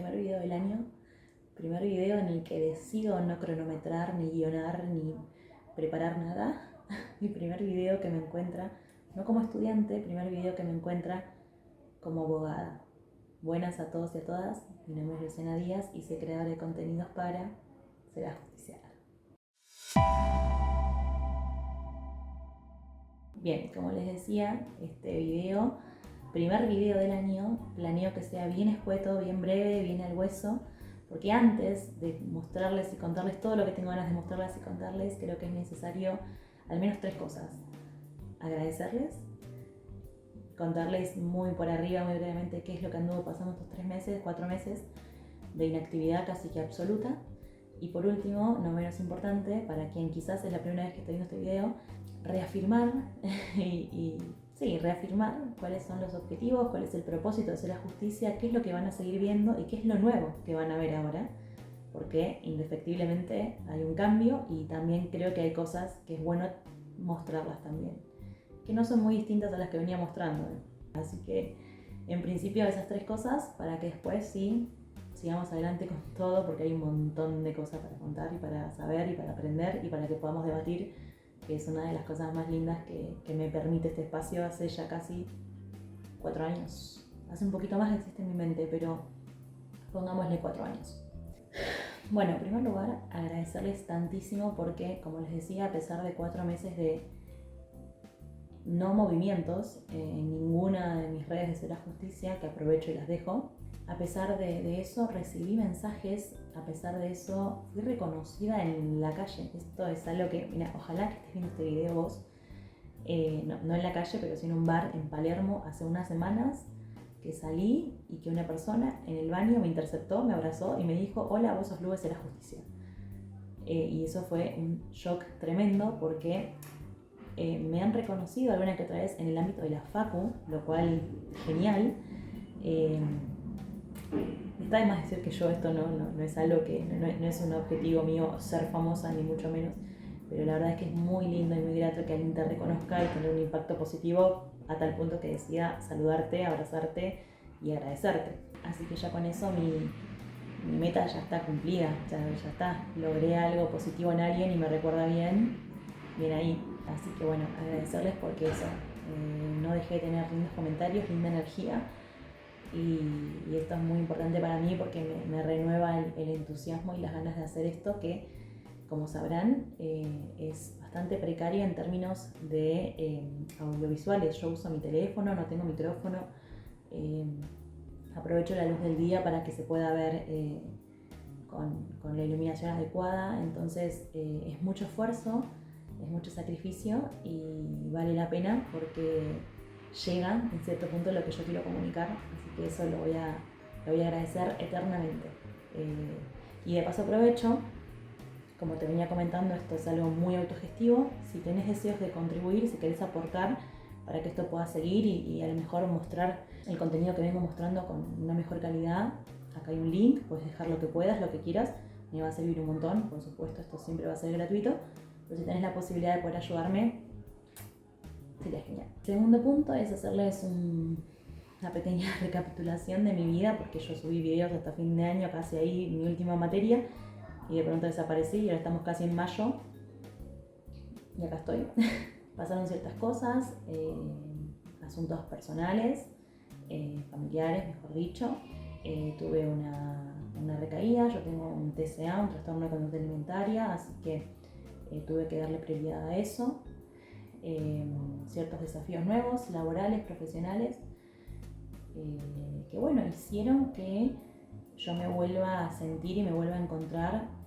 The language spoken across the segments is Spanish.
primer video del año, primer video en el que decido no cronometrar, ni guionar, ni preparar nada. Mi primer video que me encuentra, no como estudiante, primer video que me encuentra como abogada. Buenas a todos y a todas, mi nombre es Luciana Díaz y soy creadora de contenidos para Será Justiciar. Bien, como les decía, este video, primer video del año, planeo que sea bien escueto, bien breve, bien al hueso, porque antes de mostrarles y contarles todo lo que tengo ganas de mostrarles y contarles, creo que es necesario al menos 3 cosas. Agradecerles, contarles muy por arriba, muy brevemente, qué es lo que anduvo pasando estos 3 meses, 4 meses de inactividad casi que absoluta. Y por último, no menos importante, para quien quizás es la primera vez que está viendo este video, reafirmar reafirmar cuáles son los objetivos, cuál es el propósito de hacer la justicia, qué es lo que van a seguir viendo y qué es lo nuevo que van a ver ahora, porque indefectiblemente hay un cambio y también creo que hay cosas que es bueno mostrarlas también, que no son muy distintas a las que venía mostrando. Así que en principio esas 3 cosas para que después sí sigamos adelante con todo, porque hay un montón de cosas para contar y para saber y para aprender y para que podamos debatir, que es una de las cosas más lindas que me permite este espacio hace ya casi 4 años. Hace un poquito más existe en mi mente, pero pongámosle 4 años. Bueno, en primer lugar, agradecerles tantísimo porque, como les decía, a pesar de 4 meses de no movimientos en ninguna de mis redes de Será Justicia, que aprovecho y las dejo, a pesar de eso recibí mensajes, a pesar de eso fui reconocida en la calle. Esto es algo que, mira, ojalá que estés viendo este video vos, no en la calle, pero sí en un bar en Palermo hace unas semanas, que salí y que una persona en el baño me interceptó, me abrazó y me dijo: hola, vos sos Lu de Será Justicia. Y eso fue un shock tremendo porque me han reconocido alguna que otra vez en el ámbito de la facu, lo cual genial. Está de más decir que yo esto no es algo que, no es un objetivo mío ser famosa ni mucho menos, pero la verdad es que es muy lindo y muy grato que alguien te reconozca y tener un impacto positivo a tal punto que decida saludarte, abrazarte y agradecerte. Así que ya con eso mi meta ya está cumplida, ya está, logré algo positivo en alguien y me recuerda bien ahí. Así que bueno, agradecerles porque eso, no dejé de tener lindos comentarios, linda energía. Y esto es muy importante para mí porque me renueva el entusiasmo y las ganas de hacer esto, que como sabrán es bastante precaria en términos de audiovisuales. Yo uso mi teléfono, no tengo micrófono, aprovecho la luz del día para que se pueda ver con la iluminación adecuada, entonces es mucho esfuerzo, es mucho sacrificio y vale la pena porque llega en cierto punto lo que yo quiero comunicar, así que eso lo voy a agradecer eternamente. Y de paso aprovecho, como te venía comentando, esto es algo muy autogestivo. Si tenés deseos de contribuir, si querés aportar para que esto pueda seguir y a lo mejor mostrar el contenido que vengo mostrando con una mejor calidad, acá hay un link, puedes dejar lo que puedas, lo que quieras, me va a servir un montón, por supuesto esto siempre va a ser gratuito, pero si tenés la posibilidad de poder ayudarme, sería genial. Segundo punto es hacerles una pequeña recapitulación de mi vida, porque yo subí videos hasta fin de año, casi ahí mi última materia, y de pronto desaparecí y ahora estamos casi en mayo y acá estoy. Pasaron ciertas cosas, asuntos personales, familiares, mejor dicho. Tuve una recaída, yo tengo un TCA, un trastorno de conducta alimentaria, así que tuve que darle prioridad a eso. Ciertos desafíos nuevos, laborales, profesionales, que bueno, hicieron que yo me vuelva a sentir y me vuelva a encontrar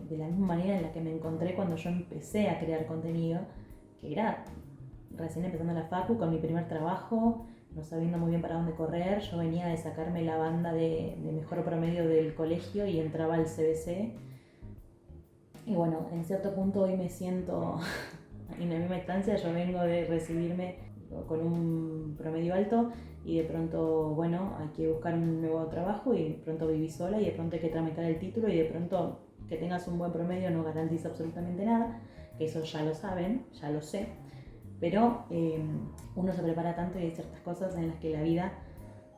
de la misma manera en la que me encontré cuando yo empecé a crear contenido, que era recién empezando la facu, con mi primer trabajo, no sabiendo muy bien para dónde correr. Yo venía de sacarme la banda de mejor promedio del colegio y entraba al CBC. Y bueno, en cierto punto hoy me siento en la misma instancia. Yo vengo de recibirme con un promedio alto y de pronto, bueno, hay que buscar un nuevo trabajo y de pronto viví sola y de pronto hay que tramitar el título y de pronto que tengas un buen promedio no garantiza absolutamente nada, que eso ya lo saben, ya lo sé, pero uno se prepara tanto y hay ciertas cosas en las que la vida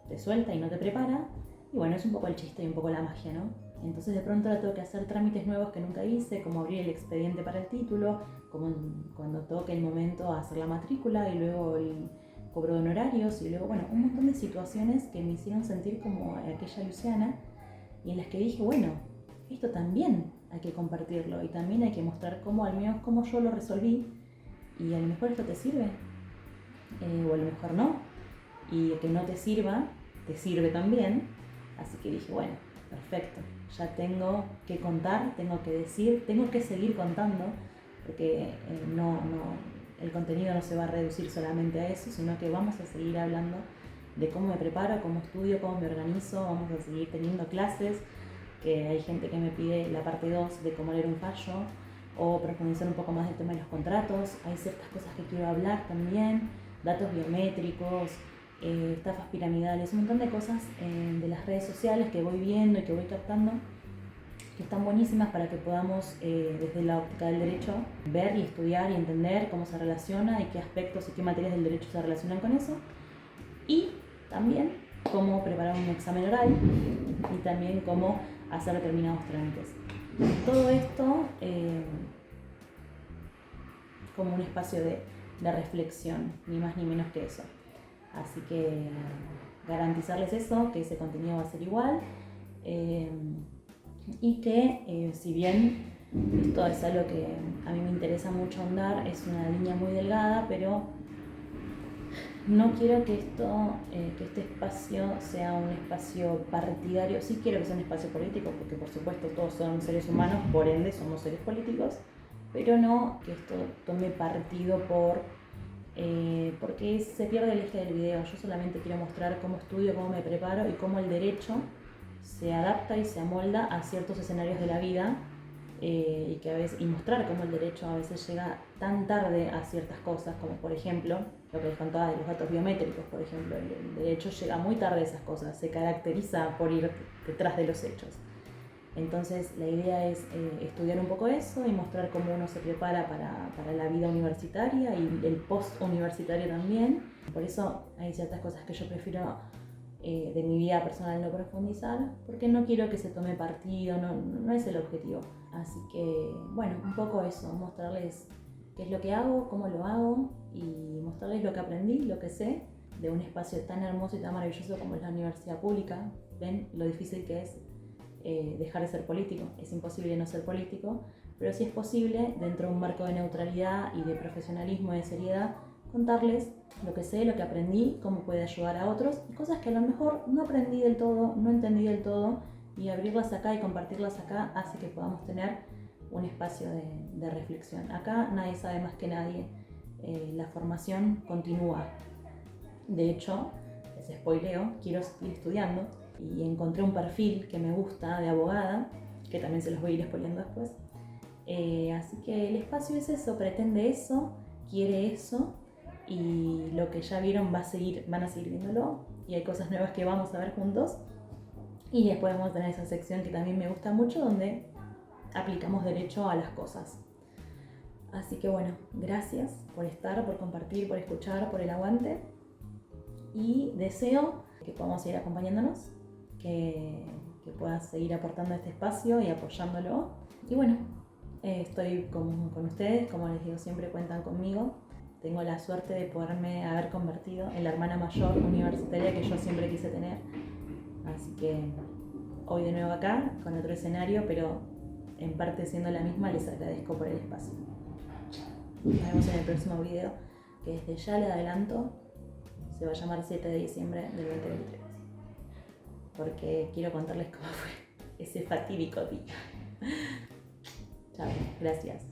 te suelta y no te prepara, Y bueno, es un poco el chiste y un poco la magia, ¿no? Entonces de pronto ahora tengo que hacer trámites nuevos que nunca hice, como abrir el expediente para el título, como cuando toque el momento hacer la matrícula y luego el cobro de honorarios y luego, bueno, un montón de situaciones que me hicieron sentir como aquella Luciana y en las que dije, bueno, esto también hay que compartirlo y también hay que mostrar cómo, al menos cómo yo lo resolví y a lo mejor esto te sirve o a lo mejor no y que no te sirva, te sirve también. Así que dije, bueno, perfecto, ya tengo que contar, tengo que decir, tengo que seguir contando, porque el contenido no se va a reducir solamente a eso, sino que vamos a seguir hablando de cómo me preparo, cómo estudio, cómo me organizo, vamos a seguir teniendo clases, que hay gente que me pide la parte 2 de cómo leer un fallo, o profundizar un poco más del tema de los contratos, hay ciertas cosas que quiero hablar también, datos biométricos, estafas piramidales, un montón de cosas de las redes sociales que voy viendo y que voy captando, que están buenísimas para que podamos, desde la óptica del derecho, ver y estudiar y entender cómo se relaciona y qué aspectos y qué materias del derecho se relacionan con eso. Y también cómo preparar un examen oral y también cómo hacer determinados trámites. Todo esto como un espacio de reflexión, ni más ni menos que eso. Así que garantizarles eso, que ese contenido va a ser igual y que si bien esto es algo que a mí me interesa mucho ahondar, es una línea muy delgada, pero no quiero que que este espacio sea un espacio partidario. Sí quiero que sea un espacio político, porque por supuesto todos son seres humanos, por ende somos seres políticos, pero no que esto tome partido porque se pierde el eje del video. Yo solamente quiero mostrar cómo estudio, cómo me preparo y cómo el derecho se adapta y se amolda a ciertos escenarios de la vida y mostrar cómo el derecho a veces llega tan tarde a ciertas cosas, como por ejemplo lo que les contaba de los datos biométricos. Por ejemplo, el derecho llega muy tarde a esas cosas, se caracteriza por ir detrás de los hechos. Entonces la idea es estudiar un poco eso y mostrar cómo uno se prepara para la vida universitaria y el post-universitario también. Por eso hay ciertas cosas que yo prefiero de mi vida personal no profundizar, porque no quiero que se tome partido, no es el objetivo. Así que bueno, un poco eso, mostrarles qué es lo que hago, cómo lo hago y mostrarles lo que aprendí, lo que sé de un espacio tan hermoso y tan maravilloso como es la universidad pública. Ven lo difícil que es dejar de ser político. Es imposible no ser político, pero sí es posible, dentro de un marco de neutralidad y de profesionalismo y de seriedad, contarles lo que sé, lo que aprendí, cómo puede ayudar a otros y cosas que a lo mejor no aprendí del todo, no entendí del todo, y abrirlas acá y compartirlas acá hace que podamos tener un espacio de reflexión. Acá nadie sabe más que nadie, la formación continúa. De hecho, les spoileo, quiero seguir estudiando y encontré un perfil que me gusta de abogada, que también se los voy a ir spoileando después. Así que el espacio es eso, pretende eso, quiere eso, y lo que ya vieron van a seguir viéndolo, y hay cosas nuevas que vamos a ver juntos. Y después vamos a tener esa sección que también me gusta mucho, donde aplicamos derecho a las cosas. Así que bueno, gracias por estar, por compartir, por escuchar, por el aguante. Y deseo que podamos seguir acompañándonos, que puedas seguir aportando a este espacio y apoyándolo. Y bueno, estoy con ustedes, como les digo siempre, cuentan conmigo. Tengo la suerte de poderme haber convertido en la hermana mayor universitaria que yo siempre quise tener. Así que hoy de nuevo acá, con otro escenario, pero en parte siendo la misma, les agradezco por el espacio. Nos vemos en el próximo video, que desde ya le adelanto, se va a llamar 7 de diciembre del 2023. Porque quiero contarles cómo fue ese fatídico día. Chao, gracias.